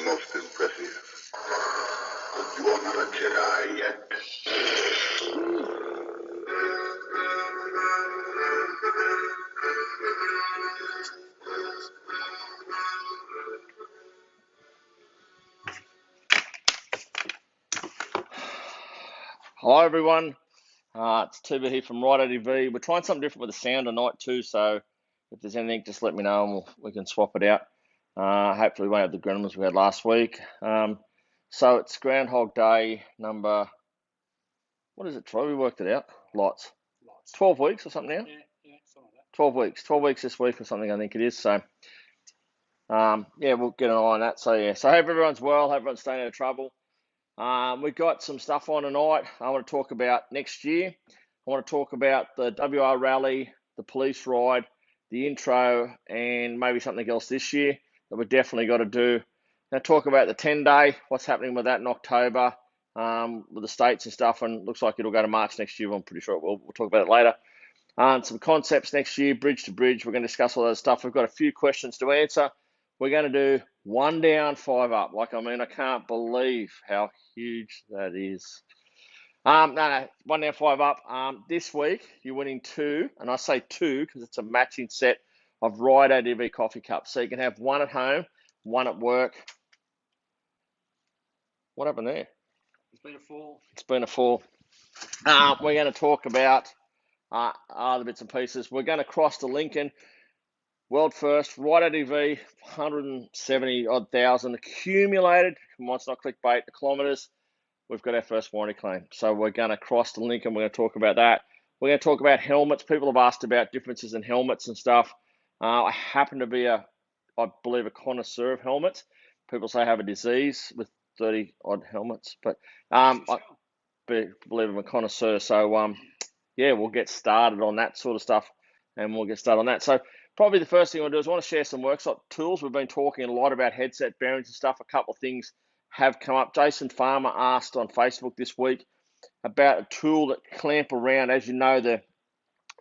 most impressive. But you are not a Jedi yet. Hello everyone, it's Tuba here from RideADV. We're trying something different with the sound tonight too, so if there's anything, just let me know and we can swap it out. Hopefully we won't have the gremlins we had last week. So it's Groundhog Day number, what is it, Troy? We worked it out. Lots. 12 weeks or something now? Yeah, something like that. 12 weeks. 12 weeks this week or something, I think it is. So, yeah, we'll get an eye on that. So, yeah. So I hope everyone's well. Hope everyone's staying out of trouble. We've got some stuff on tonight. I want to talk about next year. I want to talk about the WR rally, the police ride, the intro, and maybe something else this year that we've definitely got to do. Now talk about the 10-day, what's happening with that in October, with the states and stuff, and looks like it'll go to March next year. I'm pretty sure we'll talk about it later. Some concepts next year, bridge to bridge. We're going to discuss all that stuff. We've got a few questions to answer. We're going to do 1 down, 5 up. I can't believe how huge that is. No, 1 down, 5 up. This week, you're winning 2, and I say 2 because it's a matching set of RideADV coffee cups. So you can have 1 at home, 1 at work. What happened there? It's been a fall. It's been a fall. We're going to talk about other bits and pieces. We're going to cross to Lincoln. World first, RideADV, 170,000 accumulated. Come on, it's not clickbait. The kilometres. We've got our first warranty claim. So we're going to cross to Lincoln. We're going to talk about that. We're going to talk about helmets. People have asked about differences in helmets and stuff. I happen to be I believe, a connoisseur of helmets. People say I have a disease with 30 odd helmets, but I believe I'm a connoisseur. So yeah, we'll get started on that sort of stuff, and we'll get started on that. So probably the first thing I want to do is I want to share some workshop tools. We've been talking a lot about headset bearings and stuff. A couple of things have come up. Jason Farmer asked on Facebook this week about a tool that clamp around. As you know, the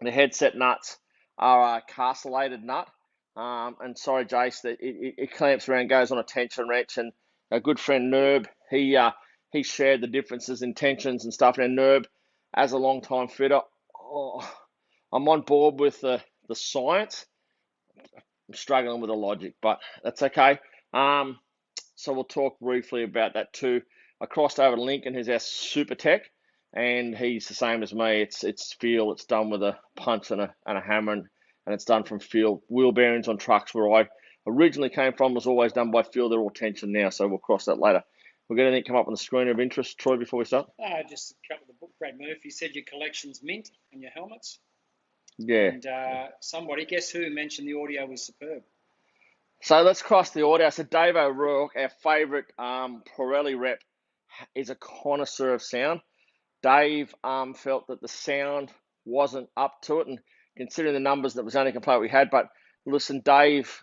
headset nuts are a castellated nut. And sorry, Jace, that it clamps around, goes on a tension wrench. And a good friend, Nerb, he shared the differences in tensions and stuff. And Nerb, as a long-time fitter, I'm on board with the science. I'm struggling with the logic, but that's okay. So we'll talk briefly about that too. I crossed over to Lincoln, who's our super tech, and he's the same as me. It's feel. It's done with a punch and a hammer, and it's done from feel. Wheel bearings on trucks where I originally came from was always done by feel. They're all tension now, so we'll cross that later. We're going to come up on the screen of interest, Troy, before we start. Just a couple of the book. Brad Murphy said your collection's mint and your helmets. Yeah. And somebody, guess who, mentioned the audio was superb. So let's cross the audio. So Dave O'Rourke, our favourite Pirelli rep, is a connoisseur of sound. Dave felt that the sound wasn't up to it, and considering the numbers, that was the only complaint we had. But listen, Dave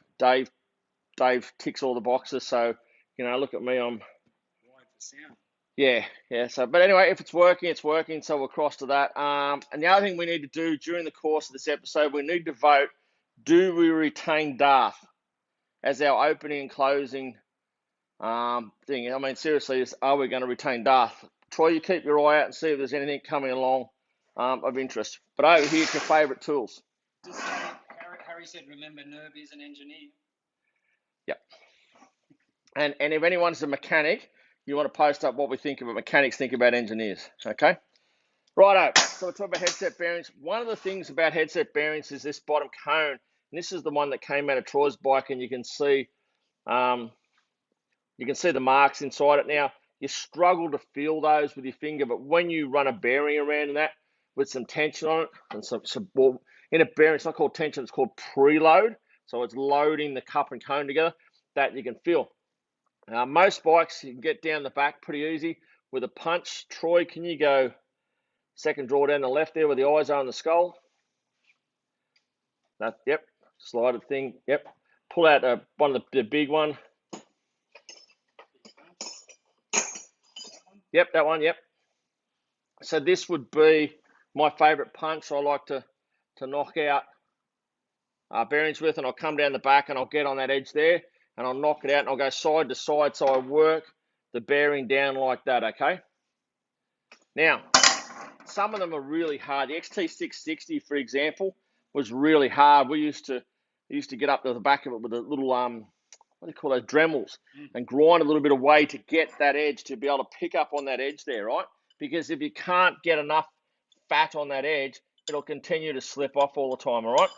ticks all the boxes. So look at me. I'm Wide for sound. Yeah. So, but anyway, if it's working, it's working. So we'll cross to that. And the other thing we need to do during the course of this episode, we need to vote: do we retain Darth as our opening and closing thing? Seriously, are we going to retain Darth? Troy, you keep your eye out and see if there's anything coming along of interest. But over here's your favourite tools. Harry said, remember, Nerb is an engineer. Yep. And if anyone's a mechanic, you want to post up what we think about mechanics, think about engineers, okay? Righto, so we'll talk about headset bearings. One of the things about headset bearings is this bottom cone. And this is the one that came out of Troy's bike, and you can see the marks inside it. Now, you struggle to feel those with your finger, but when you run a bearing around in that with some tension on it, and well, in a bearing, it's not called tension, it's called preload. So it's loading the cup and cone together, that you can feel. Most bikes, you can get down the back pretty easy with a punch. Troy, can you go second draw down the left there where the eyes are on the skull? Yep, slided thing, yep. Pull out one of the big one. Yep, that one, yep. So this would be my favourite punch. I like to knock out bearings with, and I'll come down the back and I'll get on that edge there. and I'll knock it out, and I'll go side to side, so I work the bearing down like that, okay? Now, some of them are really hard. The XT660, for example, was really hard. We used to get up to the back of it with a little, what do you call those, Dremels, and grind a little bit of way to get that edge, to be able to pick up on that edge there, right? Because if you can't get enough fat on that edge, it'll continue to slip off all the time, all right?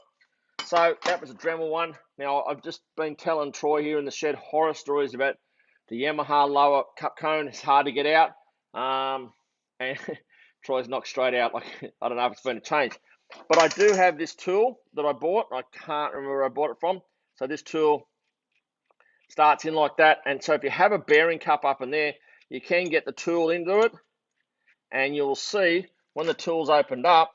So that was a Dremel one. Now, I've just been telling Troy here in the shed horror stories about the Yamaha lower cup cone. It's hard to get out. And Troy's knocked straight out. Like, I don't know if it's been a change. But I do have this tool that I bought. I can't remember where I bought it from. So this tool starts in like that. And so if you have a bearing cup up in there, you can get the tool into it. And you'll see when the tool's opened up,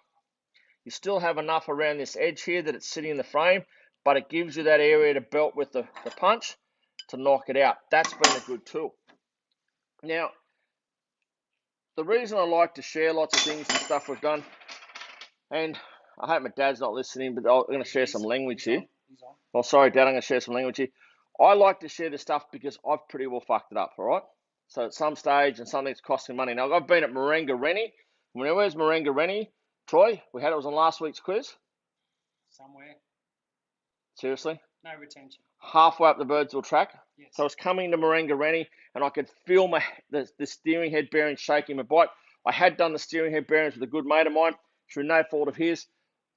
you still have enough around this edge here that it's sitting in the frame, but it gives you that area to belt with the punch to knock it out. That's been a good tool. Now, the reason I like to share lots of things and stuff we've done, and I hope my dad's not listening, but I'm going to share some language here. Well, sorry, Dad, I'm going to share some language here. I like to share this stuff because I've pretty well fucked it up, all right? So at some stage, and something's costing money. Now, I've been at Marenga Rennie. Where's Marenga Rennie? Troy, we had it was on last week's quiz. Somewhere. Seriously? No retention. Halfway up the Birdsville track. Yes. So I was coming to Marenga Rennie, and I could feel the steering head bearing shaking my bike. I had done the steering head bearings with a good mate of mine, through no fault of his.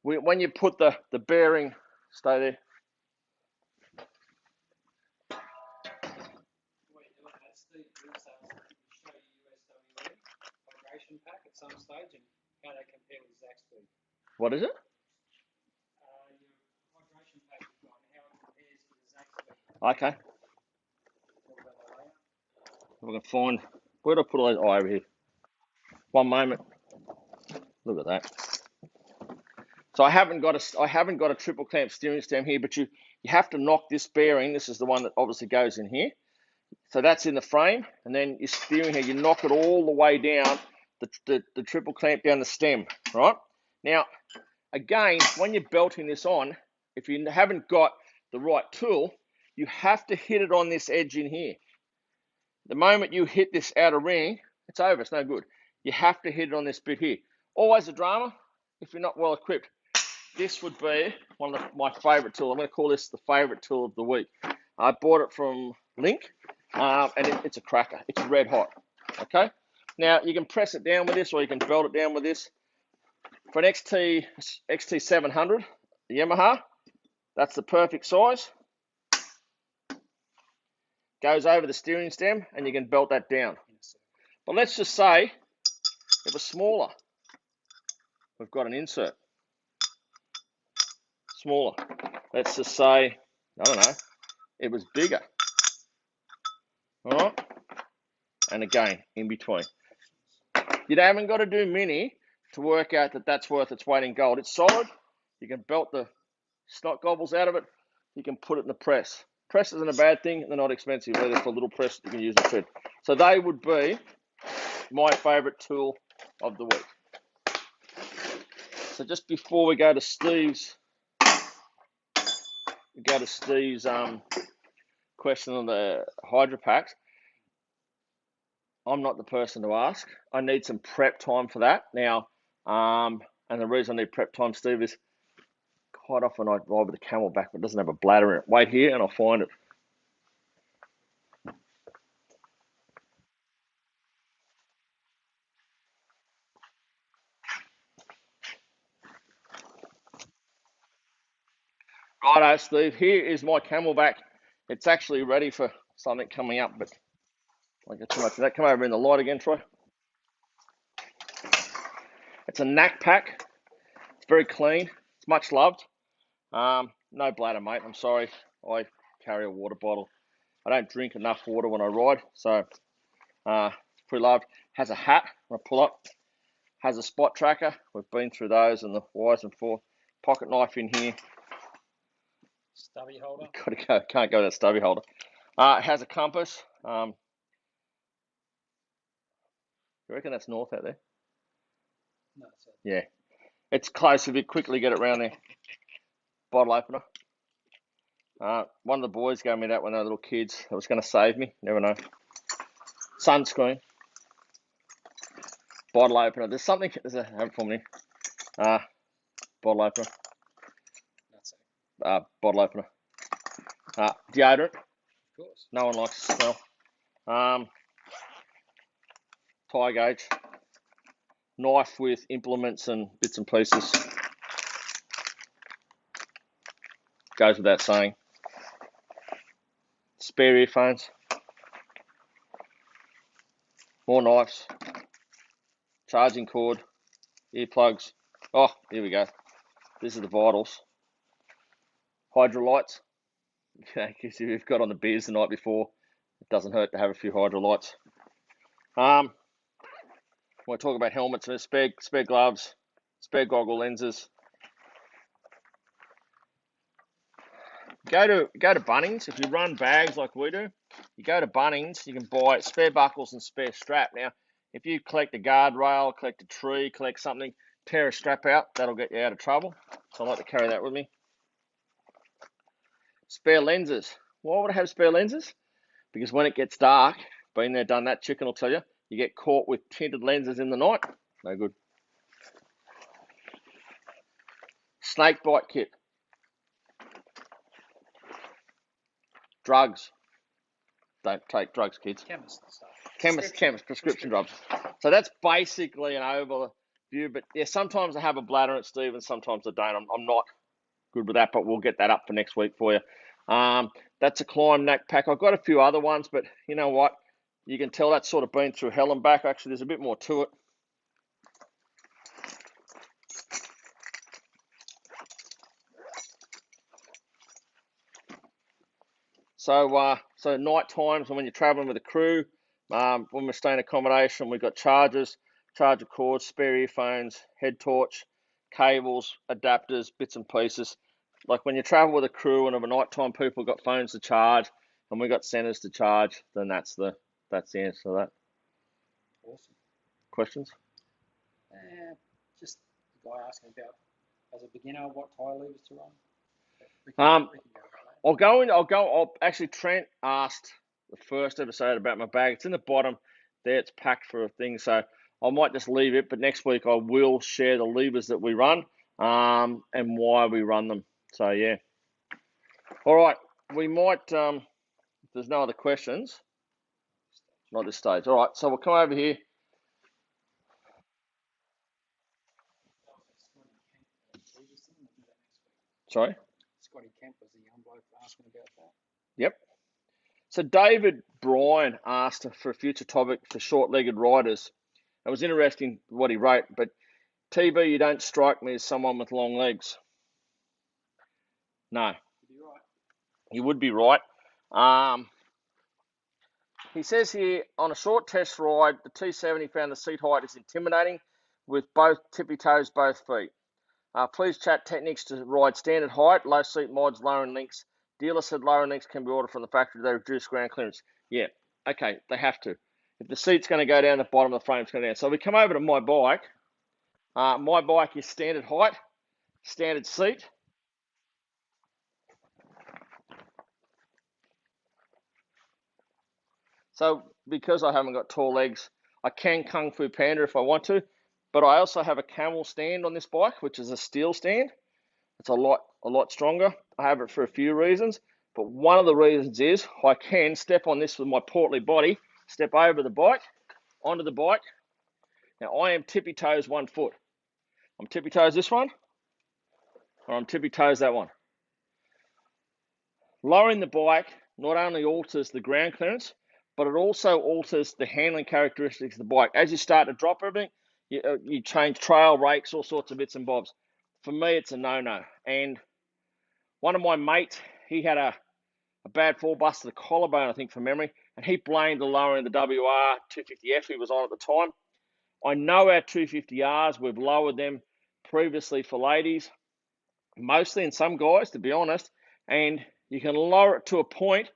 When you put the bearing, stay there. Steve show you USWE hydration pack at some stage and how they compare with Zach's speed. What is it? Your hydration pack you've got and how it compares to the Zach's speed. Okay. If I can find, where did I put all those? Oh, over here. One moment. Look at that. So I haven't got a triple clamp steering stem here, but you have to knock this bearing. This is the one that obviously goes in here. So that's in the frame, and then your steering head, you knock it all the way down, the triple clamp down the stem, right? Now, again, when you're belting this on, if you haven't got the right tool, you have to hit it on this edge in here. The moment you hit this outer ring, it's over, it's no good. You have to hit it on this bit here. Always a drama if you're not well equipped. This would be one of my favourite tools. I'm going to call this the favourite tool of the week. I bought it from Link, and it's a cracker. It's red hot, okay? Now, you can press it down with this, or you can belt it down with this. For an XT700, the Yamaha, that's the perfect size. Goes over the steering stem, and you can belt that down. But let's just say it was smaller. We've got an insert. Smaller. Let's just say, I don't know, it was bigger. All right? And again, in between. You haven't got to do mini to work out that that's worth its weight in gold. It's solid. You can belt the snot gobbles out of it. You can put it in the press. Press isn't a bad thing. They're not expensive. They're just a little press you can use in the shed. So they would be my favourite tool of the week. So just before we go to Steve's, question on the Hydro Packs, I'm not the person to ask. I need some prep time for that now. And the reason I need prep time, Steve, is quite often I ride with a Camelback, but it doesn't have a bladder in it. Wait here and I'll find it. Righto, Steve. Here is my Camelback. It's actually ready for something coming up, but I won't get too much of that. Come over in the light again, Troy. It's a knack pack. It's very clean. It's much loved. No bladder, mate. I'm sorry. I carry a water bottle. I don't drink enough water when I ride, so it's pretty loved. Has a hat when I pull up. Has a spot tracker. We've been through those and the wires and forth. Pocket knife in here. Stubby holder. Can't go that stubby holder. It has a compass. You reckon that's north out there? No, it's yeah. It's close if you quickly get it around there. Bottle opener. One of the boys gave me that when they were little kids. It was going to save me. Never know. Sunscreen. Bottle opener. There's something. There's a have it for me. Bottle opener. That's it. Bottle opener. Deodorant. Of course. No one likes the smell. Tire gauge. Knife with implements and bits and pieces. Goes without saying. Spare earphones. More knives. Charging cord. Earplugs. Oh, here we go. This is the vitals. Hydrolytes. Okay, because if you've got on the beers the night before, it doesn't hurt to have a few hydrolytes. We'll talk about helmets, spare gloves, spare goggle lenses. Go to Bunnings. If you run bags like we do, you go to Bunnings, you can buy spare buckles and spare strap. Now, if you collect a guardrail, collect a tree, collect something, tear a strap out, that'll get you out of trouble. So I like to carry that with me. Spare lenses. Why would I have spare lenses? Because when it gets dark, been there, done that, chicken will tell you, you get caught with tinted lenses in the night. No good. Snake bite kit. Drugs. Don't take drugs, kids. Chemist and stuff. Chemist, prescription drugs. So that's basically an overview. But yeah, sometimes I have a bladder at Steve, and sometimes I don't. I'm not good with that, but we'll get that up for next week for you. That's a climb knack pack. I've got a few other ones, but you know what? You can tell that's sort of been through hell and back. Actually, there's a bit more to it. So night times when you're traveling with a crew, when we're staying accommodation, we've got chargers, charger cords, spare earphones, head torch, cables, adapters, bits and pieces. Like when you travel with a crew and of a nighttime people got phones to charge and we got centers to charge, then that's the answer to that. Awesome. Questions? Just the guy asking about, as a beginner, what tire levers to run. Actually, Trent asked the first episode about my bag. It's in the bottom there. It's packed for a thing, so I might just leave it. But next week I will share the levers that we run, and why we run them. So yeah. All right, we might. If there's no other questions, not at this stage. All right, so we'll come over here. Sorry? Scotty Kemp was the young bloke asking about that. Yep. So David Bryan asked for a future topic for short-legged riders. It was interesting what he wrote, but TB, you don't strike me as someone with long legs. No. You would be right. He says here, on a short test ride, the T70 found the seat height is intimidating with both tippy toes, both feet. Please chat techniques to ride standard height, low seat mods, lowering links. Dealer said lowering links can be ordered from the factory. They reduce ground clearance. Yeah, okay, they have to. If the seat's going to go down, the bottom of the frame's going down. So we come over to my bike. My bike is standard height, standard seat. So because I haven't got tall legs, I can Kung Fu Panda if I want to, but I also have a camel stand on this bike, which is a steel stand. It's a lot stronger. I have it for a few reasons, but one of the reasons is I can step on this with my portly body, step over the bike, onto the bike. Now I am tippy toes 1 foot. I'm tippy toes this one, or I'm tippy toes that one. Lowering the bike not only alters the ground clearance, but it also alters the handling characteristics of the bike. As you start to drop everything, you change trail rakes, all sorts of bits and bobs. For me, it's a no-no. And one of my mates, he had a bad fall, busted the collarbone, I think, from memory, and he blamed the lowering of the WR 250F he was on at the time. I know our 250Rs, we've lowered them previously for ladies, mostly, and some guys, to be honest, and you can lower it to a point,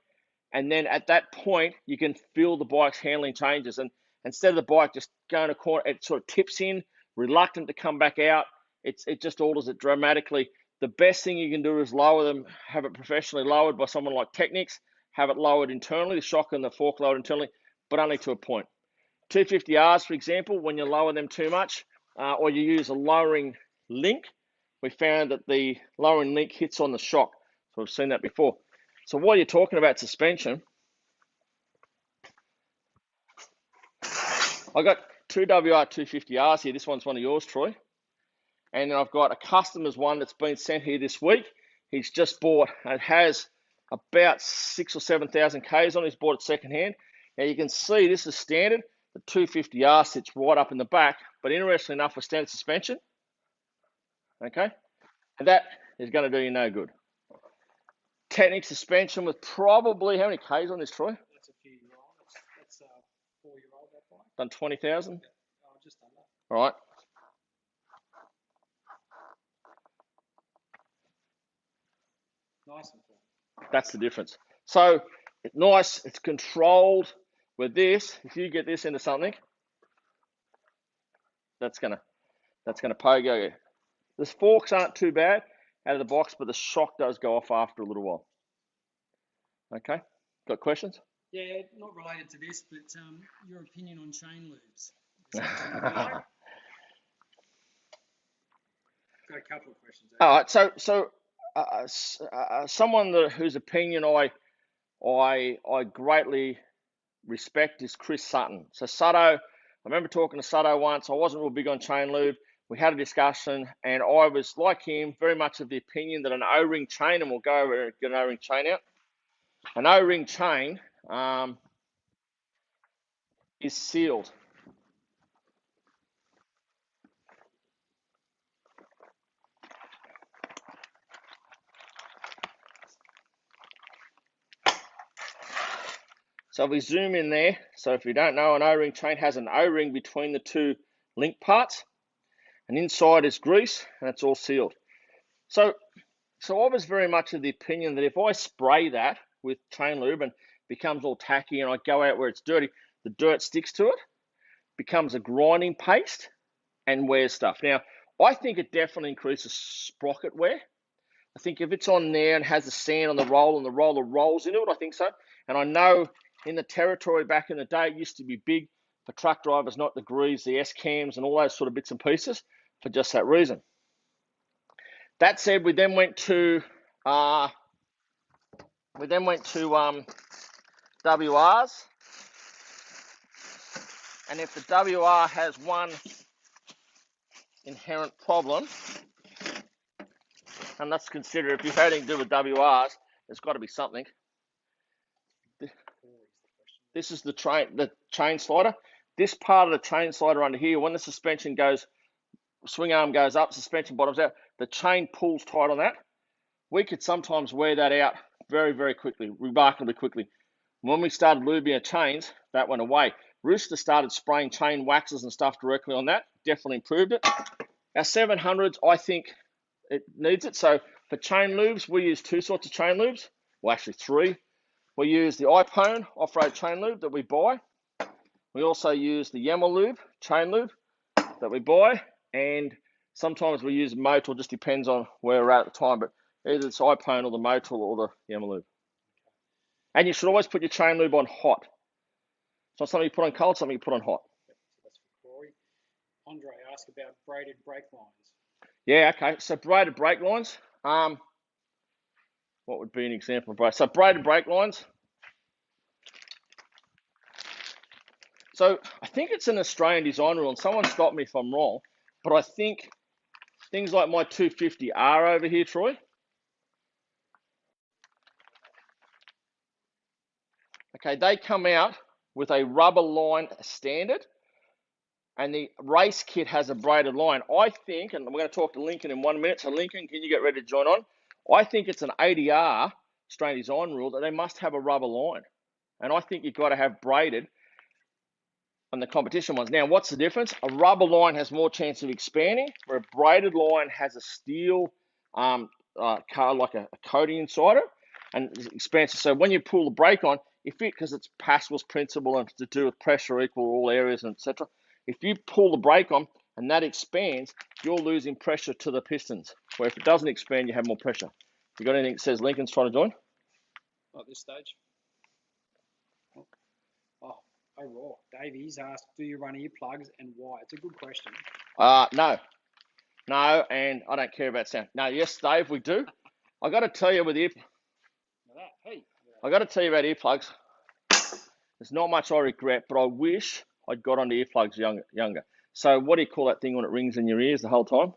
and then at that point, you can feel the bike's handling changes. And instead of the bike just going a corner, it sort of tips in, reluctant to come back out. It just alters it dramatically. the best thing you can do is lower them, have it professionally lowered by someone like Technics, have it lowered internally, the shock and the fork lowered internally, but only to a point. 250Rs, for example, when you lower them too much, or you use a lowering link, we found that the lowering link hits on the shock. So we've seen that before. So while you're talking about suspension, I got two WR 250Rs here. This one's one of yours, Troy. And then I've got a customer's one that's been sent here this week. He's just bought, it has about 6,000 or 7,000 Ks on it. He's bought it secondhand. Now you can see this is standard. The 250R sits right up in the back, but interestingly enough, for standard suspension, okay, and that is going to do you no good. Technic suspension with probably, how many Ks on this, Troy? That's a few year old. That's 4-year-old, that bike. Done 20,000? Yeah. Oh, just done that. All right. Nice and full. That's the difference. So it's nice, it's controlled. With this, if you get this into something, that's gonna pogo you. The forks aren't too bad out of the box, but the shock does go off after a little while. Okay, got questions? Yeah, not related to this, but your opinion on chain lubes. Got a couple of questions. All right, so someone whose opinion I greatly respect is Chris Sutton. So Sutto, I remember talking to Sutto once. I wasn't real big on chain lube. We had a discussion, and I was like him, very much of the opinion that an O-ring chain, and we'll go over and get an O-ring chain out. An O-ring chain is sealed. So if we zoom in there, so if you don't know, an O-ring chain has an O-ring between the two link parts, and inside is grease, and it's all sealed. So I was very much of the opinion that if I spray that with chain lube and becomes all tacky, and I go out where it's dirty, the dirt sticks to it, becomes a grinding paste, and wears stuff. Now, I think it definitely increases sprocket wear. I think if it's on there and has the sand on the roll and the roller rolls into it, I think so. And I know in the territory back in the day, it used to be big for truck drivers not to grease the S-cams and all those sort of bits and pieces for just that reason. That said, we then went to WRs, and if the WR has one inherent problem, and let's consider if you've had anything to do with WRs, there's got to be something. This is the chain slider. This part of the chain slider under here, when the suspension goes, swing arm goes up, suspension bottoms out, the chain pulls tight on that. We could sometimes wear that out very, very quickly, remarkably quickly. When we started lubing our chains, that went away. Rooster started spraying chain waxes and stuff directly on that, definitely improved it. Our 700s, I think it needs it. So for chain lubes, we use two sorts of chain lubes, well actually three. We use the iPone off-road chain lube that we buy. We also use the Yammer lube, chain lube that we buy, and sometimes we use Motul, just depends on where we're at the time, but either it's iPone or the Motul or the Yammer lube. And you should always put your chain lube on hot. It's not something you put on cold, something you put on hot. That's for Corey. Andre asked about braided brake lines. Yeah, okay, so braided brake lines. What would be an example of braided? So braided brake lines. So I think it's an Australian design rule, and someone stop me if I'm wrong, but I think things like my 250R over here, Troy. Okay, they come out with a rubber line standard, and the race kit has a braided line. I think, and we're going to talk to Lincoln in 1 minute, so Lincoln, can you get ready to join on? I think it's an ADR, Australian design rule, that they must have a rubber line. And I think you've got to have braided on the competition ones. Now, what's the difference? A rubber line has more chance of expanding, where a braided line has a steel, like a coating inside it, and it's expansive. So when you pull the brake on, because it's Pascal's principle and to do with pressure equal all areas and etc. If you pull the brake on and that expands, you're losing pressure to the pistons. Where if it doesn't expand, you have more pressure. You got anything that says Lincoln's trying to join? Not at this stage. Oh, raw. Davey's asked, do you run earplugs and why? It's a good question. No, and I don't care about sound. No, yes, Dave, we do. I got to tell you I got to tell you about earplugs. There's not much I regret, but I wish I'd got onto earplugs younger. So what do you call that thing when it rings in your ears the whole time?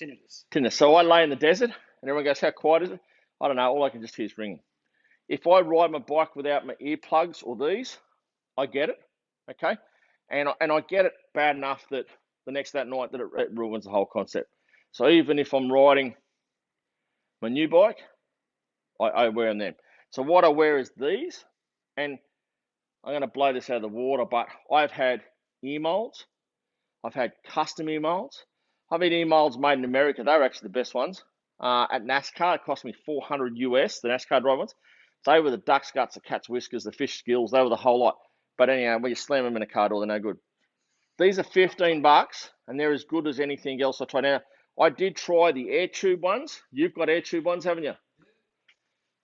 Tinnitus. So I lay in the desert, and everyone goes, how quiet is it? I don't know. All I can just hear is ringing. If I ride my bike without my earplugs or these, I get it, okay? And I get it bad enough that that night that it ruins the whole concept. So even if I'm riding my new bike, I wear them. So what I wear is these, and I'm going to blow this out of the water, but I've had ear molds. I've had custom ear molds. I've had ear molds made in America. They were actually the best ones. At NASCAR, it cost me $400 US, the NASCAR drive ones. They were the duck's guts, the cat's whiskers, the fish skills. They were the whole lot. But anyhow, when you slam them in a car door, they're no good. These are $15, and they're as good as anything else I try. Now, I did try the air tube ones. You've got air tube ones, haven't you?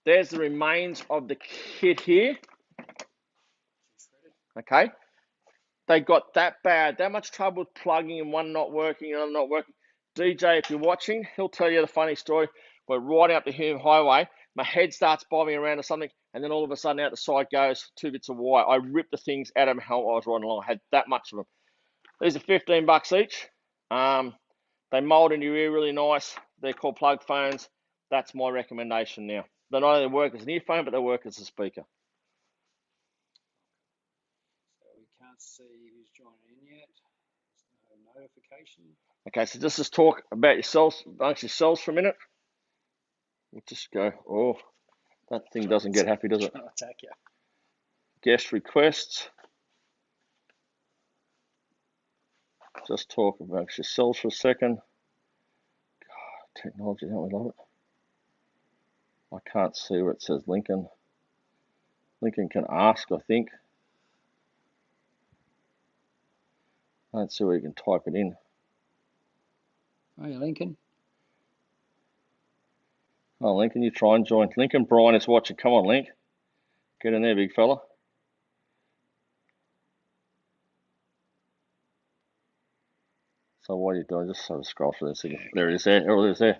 There's the remains of the kit here. Okay. They got that much trouble with plugging and one not working and another not working. DJ, if you're watching, he'll tell you the funny story. We're riding up the Hume Highway. My head starts bobbing around or something, and then all of a sudden out the side goes 2 bits of wire. I ripped the things out of my helmet I was riding along. I had that much of them. These are $15 each. They mold into your ear really nice. They're called plug phones. That's my recommendation now. They not only work as an earphone, but they work as a speaker. So we can't see who's joining in yet. There's no notification. Okay, so just talk about yourselves, amongst yourselves for a minute. We'll just go, oh, that thing doesn't get happy, does it? I'll attack you. Guest requests. Just talk amongst yourselves for a second. God, technology, don't we love it? I can't see where it says Lincoln. Lincoln can ask, I think. I don't see where you can type it in. Hey, Lincoln. Oh, Lincoln, you try and join. Lincoln Bryan is watching. Come on, Link. Get in there, big fella. So what are you doing? Just sort of scroll through this again. There it is there. Oh, it is there.